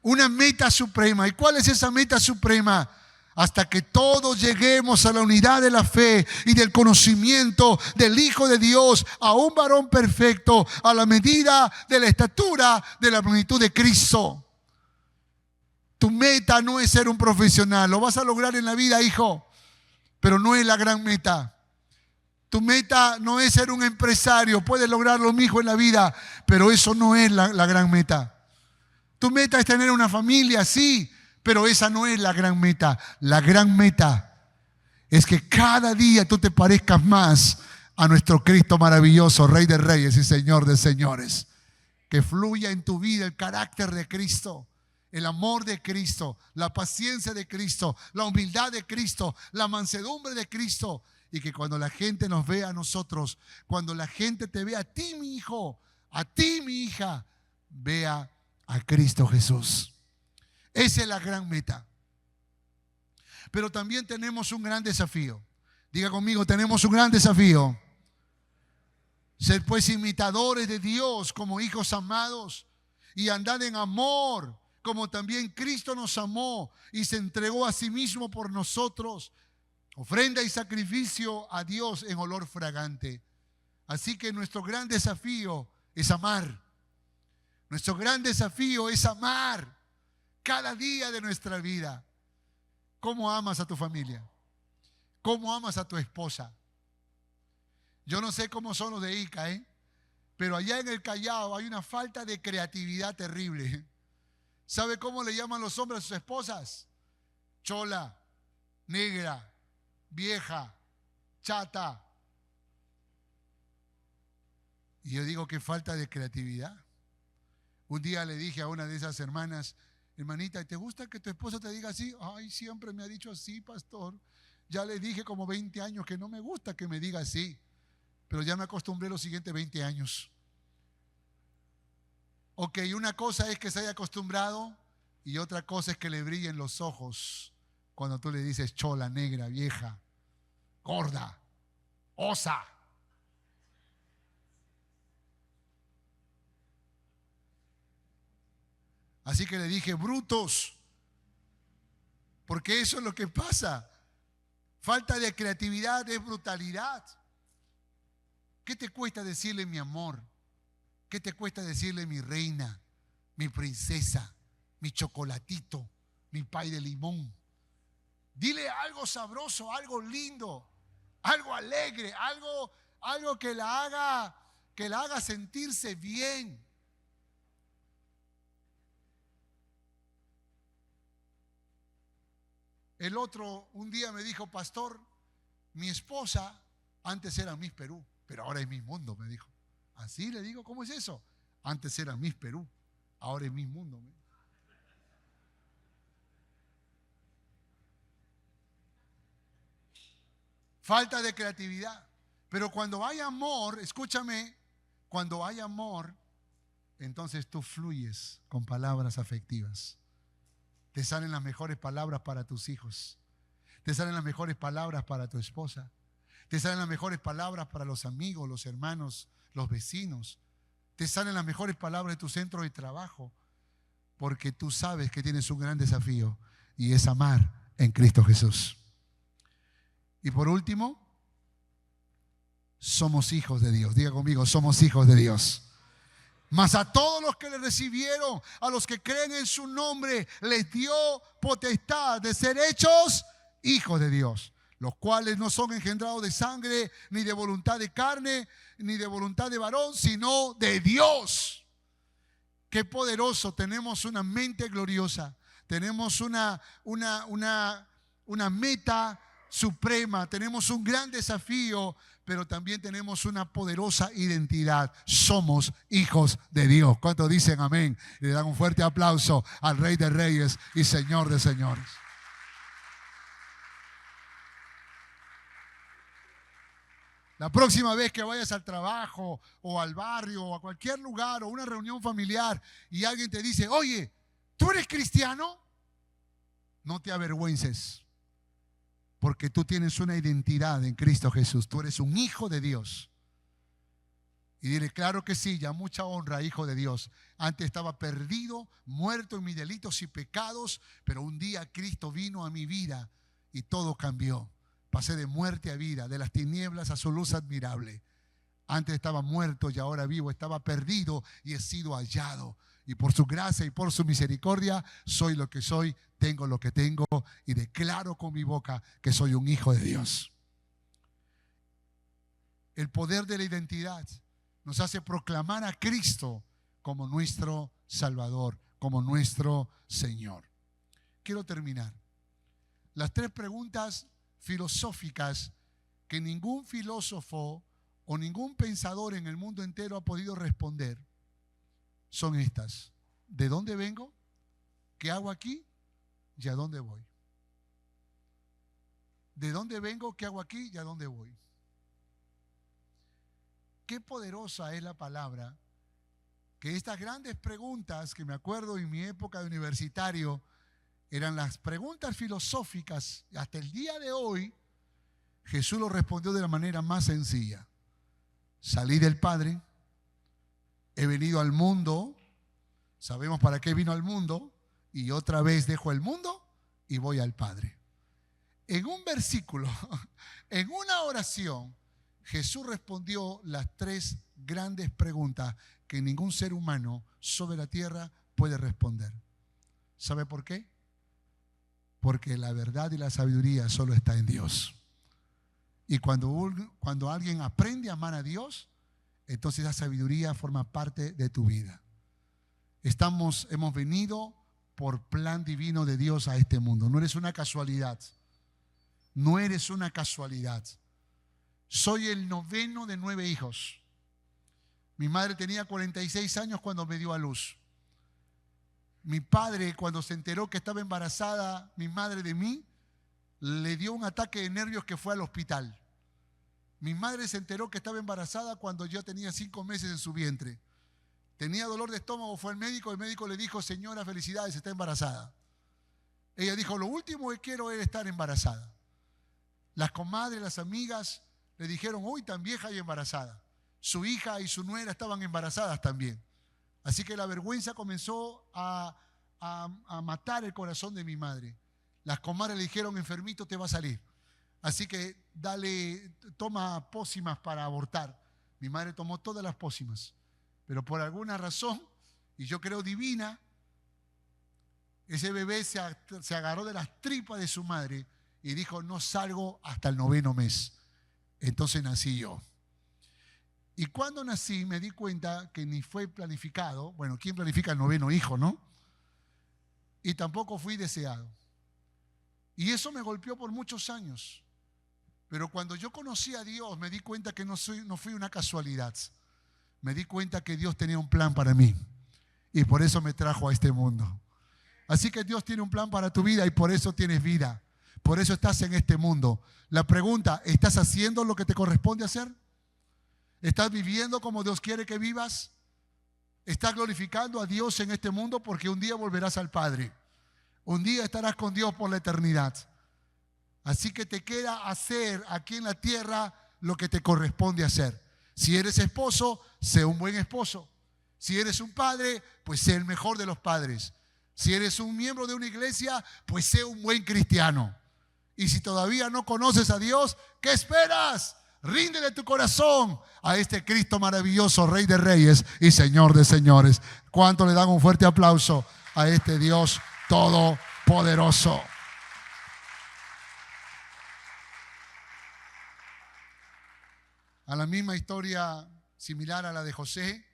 Una meta suprema. ¿Y cuál es esa meta suprema? Hasta que todos lleguemos a la unidad de la fe y del conocimiento del Hijo de Dios, a un varón perfecto, a la medida de la estatura de la plenitud de Cristo. Tu meta no es ser un profesional. Lo vas a lograr en la vida, hijo, pero no es la gran meta. Tu meta no es ser un empresario. Puedes lograrlo, mi hijo, en la vida, pero eso no es la gran meta. Tu meta es tener una familia, sí, pero esa no es la gran meta. La gran meta es que cada día tú te parezcas más a nuestro Cristo maravilloso, Rey de Reyes y Señor de Señores. Que fluya en tu vida el carácter de Cristo, el amor de Cristo, la paciencia de Cristo, la humildad de Cristo, la mansedumbre de Cristo. Y que cuando la gente nos vea a nosotros, cuando la gente te vea a ti, mi hijo, a ti, mi hija, vea a Cristo Jesús. Esa es la gran meta. Pero también tenemos un gran desafío. Diga conmigo, tenemos un gran desafío. Ser pues imitadores de Dios como hijos amados y andad en amor, como también Cristo nos amó y se entregó a sí mismo por nosotros, ofrenda y sacrificio a Dios en olor fragante. Así que nuestro gran desafío es amar. Nuestro gran desafío es amar cada día de nuestra vida. ¿Cómo amas a tu familia? ¿Cómo amas a tu esposa? Yo no sé cómo son los de Ica, pero allá en el Callao hay una falta de creatividad terrible. ¿Sabe cómo le llaman los hombres a sus esposas? Chola, negra, vieja, chata. Y yo digo, qué falta de creatividad. Un día le dije a una de esas hermanas, hermanita, ¿te gusta que tu esposo te diga así? Ay, siempre me ha dicho así, pastor. Ya le dije como 20 años que no me gusta que me diga así, pero ya me acostumbré los siguientes 20 años. Ok, una cosa es que se haya acostumbrado y otra cosa es que le brillen los ojos cuando tú le dices chola, negra, vieja, gorda, osa. Así que le dije, brutos, porque eso es lo que pasa. Falta de creatividad es brutalidad. ¿Qué te cuesta decirle mi amor? ¿Qué te cuesta decirle mi reina, mi princesa, mi chocolatito, mi pay de limón? Dile algo sabroso, algo lindo, algo alegre, algo que la haga sentirse bien. El otro un día me dijo, pastor, mi esposa antes era Miss Perú, pero ahora es Miss Mundo, me dijo. Así le digo, ¿cómo es eso? Antes era Miss Perú, ahora es Miss Mundo. Falta de creatividad. Pero cuando hay amor, escúchame, cuando hay amor, entonces tú fluyes con palabras afectivas. Te salen las mejores palabras para tus hijos. Te salen las mejores palabras para tu esposa. Te salen las mejores palabras para los amigos, los hermanos, los vecinos. Te salen las mejores palabras de tu centro de trabajo. Porque tú sabes que tienes un gran desafío y es amar en Cristo Jesús. Y por último, somos hijos de Dios. Diga conmigo, somos hijos de Dios. Mas a todos los que le recibieron, a los que creen en su nombre, les dio potestad de ser hechos hijos de Dios, los cuales no son engendrados de sangre, ni de voluntad de carne, ni de voluntad de varón, sino de Dios. Qué poderoso, tenemos una mente gloriosa, tenemos una una meta suprema, tenemos un gran desafío, pero también tenemos una poderosa identidad. Somos hijos de Dios. ¿Cuántos dicen amén? Y le dan un fuerte aplauso al Rey de Reyes y Señor de Señores. La próxima vez que vayas al trabajo o al barrio o a cualquier lugar o una reunión familiar y alguien te dice, oye, ¿tú eres cristiano? No te avergüences, porque tú tienes una identidad en Cristo Jesús. Tú eres un hijo de Dios. Y dile, claro que sí, ya mucha honra, hijo de Dios. Antes estaba perdido, muerto en mis delitos y pecados, pero un día Cristo vino a mi vida y todo cambió. Pasé de muerte a vida, de las tinieblas a su luz admirable. Antes estaba muerto y ahora vivo, estaba perdido y he sido hallado. Y por su gracia y por su misericordia soy lo que soy, tengo lo que tengo y declaro con mi boca que soy un hijo de Dios. El poder de la identidad nos hace proclamar a Cristo como nuestro Salvador, como nuestro Señor. Quiero terminar. Las 3 preguntas filosóficas que ningún filósofo o ningún pensador en el mundo entero ha podido responder son estas. ¿De dónde vengo? ¿Qué hago aquí? ¿Y a dónde voy? ¿De dónde vengo? ¿Qué hago aquí? ¿Y a dónde voy? Qué poderosa es la palabra, que estas grandes preguntas que me acuerdo en mi época de universitario eran las preguntas filosóficas. Hasta el día de hoy Jesús lo respondió de la manera más sencilla. Salí del Padre, he venido al mundo, sabemos para qué vino al mundo, y otra vez dejo el mundo y voy al Padre. En un versículo, en una oración, Jesús respondió las 3 grandes preguntas que ningún ser humano sobre la tierra puede responder. ¿Sabe por qué? Porque la verdad y la sabiduría solo está en Dios. Y cuando alguien aprende a amar a Dios, entonces esa sabiduría forma parte de tu vida. Hemos venido por plan divino de Dios a este mundo. No eres una casualidad. No eres una casualidad. Soy el 9º de 9 hijos. Mi madre tenía 46 años cuando me dio a luz. Mi padre, cuando se enteró que estaba embarazada mi madre de mí, le dio un ataque de nervios que fue al hospital. Mi madre se enteró que estaba embarazada cuando yo tenía 5 meses en su vientre. Tenía dolor de estómago, fue al médico, el médico le dijo, señora, felicidades, está embarazada. Ella dijo, lo último que quiero es estar embarazada. Las comadres, las amigas le dijeron, uy, tan vieja y embarazada. Su hija y su nuera estaban embarazadas también. Así que la vergüenza comenzó a matar el corazón de mi madre. Las comadres le dijeron, enfermito te va a salir. Así que toma pócimas para abortar. Mi madre tomó todas las pócimas. Pero por alguna razón, y yo creo divina, ese bebé se agarró de las tripas de su madre y dijo, no salgo hasta el 9º mes. Entonces nací yo. Y cuando nací me di cuenta que ni fue planificado. Bueno, ¿quién planifica el 9º hijo, no? Y tampoco fui deseado. Y eso me golpeó por muchos años. Pero cuando yo conocí a Dios me di cuenta que no fui una casualidad. Me di cuenta que Dios tenía un plan para mí. Y por eso me trajo a este mundo. Así que Dios tiene un plan para tu vida y por eso tienes vida. Por eso estás en este mundo. La pregunta, ¿estás haciendo lo que te corresponde hacer? ¿Estás viviendo como Dios quiere que vivas? ¿Estás glorificando a Dios en este mundo? Porque un día volverás al Padre. Un día estarás con Dios por la eternidad. Así que te queda hacer aquí en la tierra lo que te corresponde hacer. Si eres esposo, sé un buen esposo. Si eres un padre, pues sé el mejor de los padres. Si eres un miembro de una iglesia, pues sé un buen cristiano. Y si todavía no conoces a Dios, ¿qué esperas? Ríndele tu corazón a este Cristo maravilloso, Rey de Reyes y Señor de Señores. ¿Cuánto le dan un fuerte aplauso a este Dios todopoderoso? A la misma historia similar a la de José,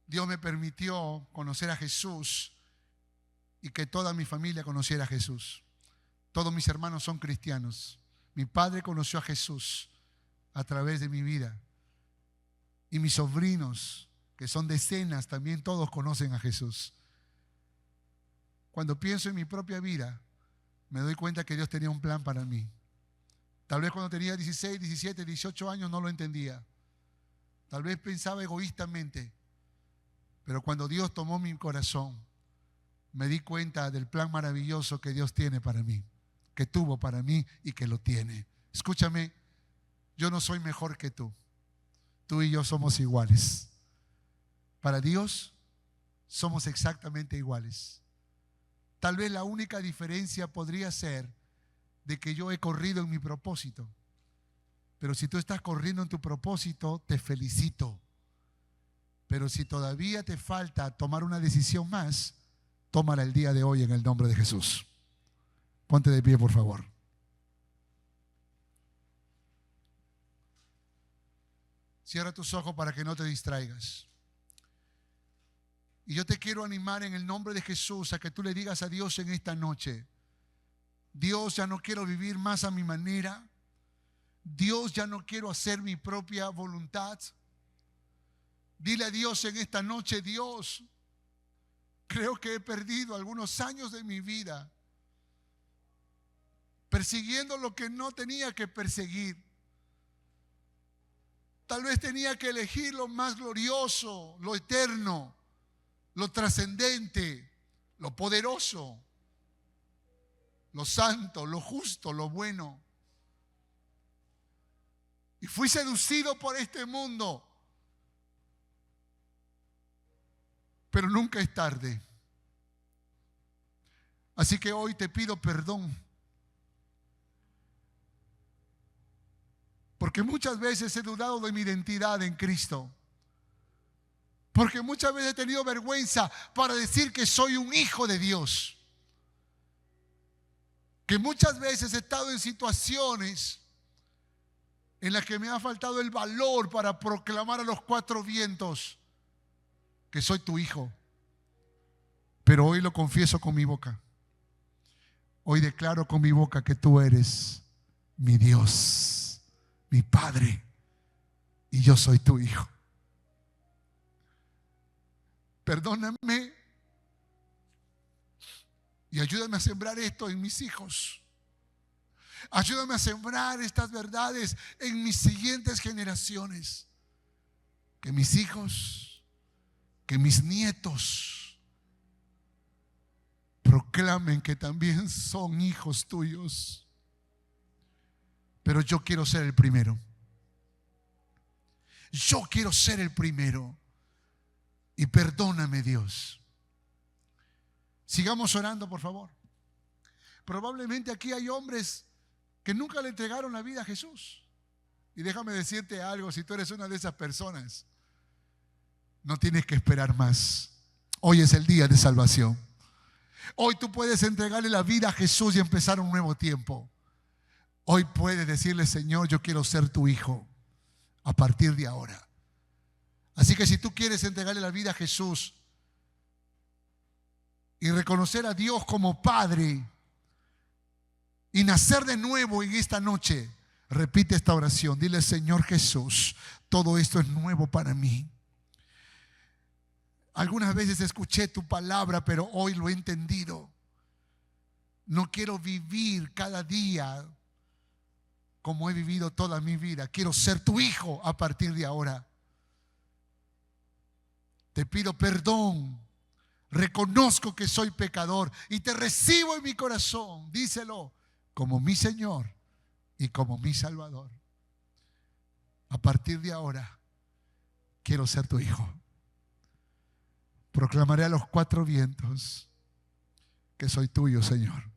Dios me permitió conocer a Jesús y que toda mi familia conociera a Jesús. Todos mis hermanos son cristianos. Mi padre conoció a Jesús a través de mi vida. Y mis sobrinos, que son decenas, también todos conocen a Jesús. Cuando pienso en mi propia vida, me doy cuenta que Dios tenía un plan para mí. Tal vez cuando tenía 16, 17, 18 años no lo entendía. Tal vez pensaba egoístamente. Pero cuando Dios tomó mi corazón, me di cuenta del plan maravilloso que Dios tiene para mí, que tuvo para mí y que lo tiene. Escúchame, yo no soy mejor que tú. Tú y yo somos iguales. Para Dios somos exactamente iguales. Tal vez la única diferencia podría ser de que yo he corrido en mi propósito. Pero si tú estás corriendo en tu propósito, te felicito. Pero si todavía te falta tomar una decisión más, tómala el día de hoy en el nombre de Jesús. Ponte de pie, por favor. Cierra tus ojos para que no te distraigas. Y yo te quiero animar en el nombre de Jesús a que tú le digas a Dios en esta noche: Dios, ya no quiero vivir más a mi manera. Dios, ya no quiero hacer mi propia voluntad. Dile a Dios en esta noche: Dios, creo que he perdido algunos años de mi vida persiguiendo lo que no tenía que perseguir. Tal vez tenía que elegir lo más glorioso, lo eterno, lo trascendente, lo poderoso, lo santo, lo justo, lo bueno. Y fui seducido por este mundo. Pero nunca es tarde. Así que hoy te pido perdón. Porque muchas veces he dudado de mi identidad en Cristo. Porque muchas veces he tenido vergüenza para decir que soy un hijo de Dios. Que muchas veces he estado en situaciones en las que me ha faltado el valor para proclamar a los cuatro vientos que soy tu hijo. Pero hoy lo confieso con mi boca. Hoy declaro con mi boca que tú eres mi Dios, mi Padre, y yo soy tu hijo. Perdóname y ayúdame a sembrar esto en mis hijos. Ayúdame a sembrar estas verdades en mis siguientes generaciones. Que mis hijos, que mis nietos proclamen que también son hijos tuyos. Pero yo quiero ser el primero. Yo quiero ser el primero. Y perdóname, Dios. Sigamos orando, por favor. Probablemente aquí hay hombres que nunca le entregaron la vida a Jesús. Y déjame decirte algo: si tú eres una de esas personas, no tienes que esperar más. Hoy es el día de salvación. Hoy tú puedes entregarle la vida a Jesús y empezar un nuevo tiempo. Hoy puedes decirle: Señor, yo quiero ser tu hijo a partir de ahora. Así que si tú quieres entregarle la vida a Jesús y reconocer a Dios como Padre y nacer de nuevo en esta noche, repite esta oración. Dile: Señor Jesús, todo esto es nuevo para mí. Algunas veces escuché tu palabra, pero hoy lo he entendido. No quiero vivir cada día como he vivido toda mi vida. Quiero ser tu hijo a partir de ahora. Te pido perdón. Reconozco que soy pecador y te recibo en mi corazón. Díselo: como mi Señor y como mi Salvador. A partir de ahora quiero ser tu hijo. Proclamaré a los cuatro vientos que soy tuyo, Señor.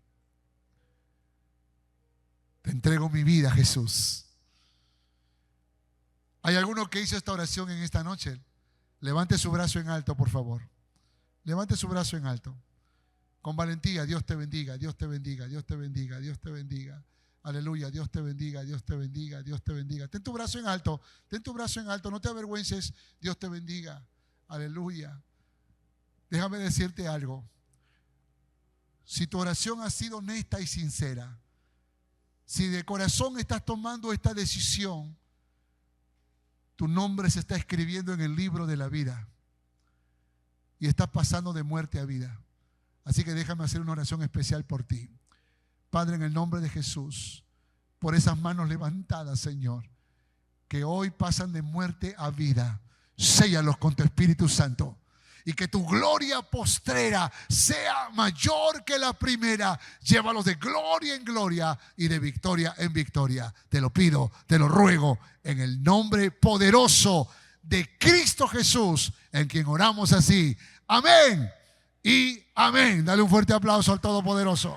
Te entrego mi vida, Jesús. ¿Hay alguno que hizo esta oración en esta noche? Levante su brazo en alto, por favor. Levante su brazo en alto. Con valentía. Dios te bendiga, Dios te bendiga, Dios te bendiga, Dios te bendiga. Aleluya, Dios te bendiga, Dios te bendiga, Dios te bendiga. Ten tu brazo en alto, ten tu brazo en alto, no te avergüences. Dios te bendiga. Aleluya. Déjame decirte algo. si tu oración ha sido honesta y sincera, si de corazón estás tomando esta decisión, tu nombre se está escribiendo en el libro de la vida y estás pasando de muerte a vida. Así que déjame hacer una oración especial por ti. Padre, en el nombre de Jesús, por esas manos levantadas, Señor, que hoy pasan de muerte a vida, séllalos con tu Espíritu Santo. Y que tu gloria postrera sea mayor que la primera. Llévalos de gloria en gloria y de victoria en victoria. Te lo pido, te lo ruego, en el nombre poderoso de Cristo Jesús, en quien oramos así. Amén y amén. Dale un fuerte aplauso al Todopoderoso.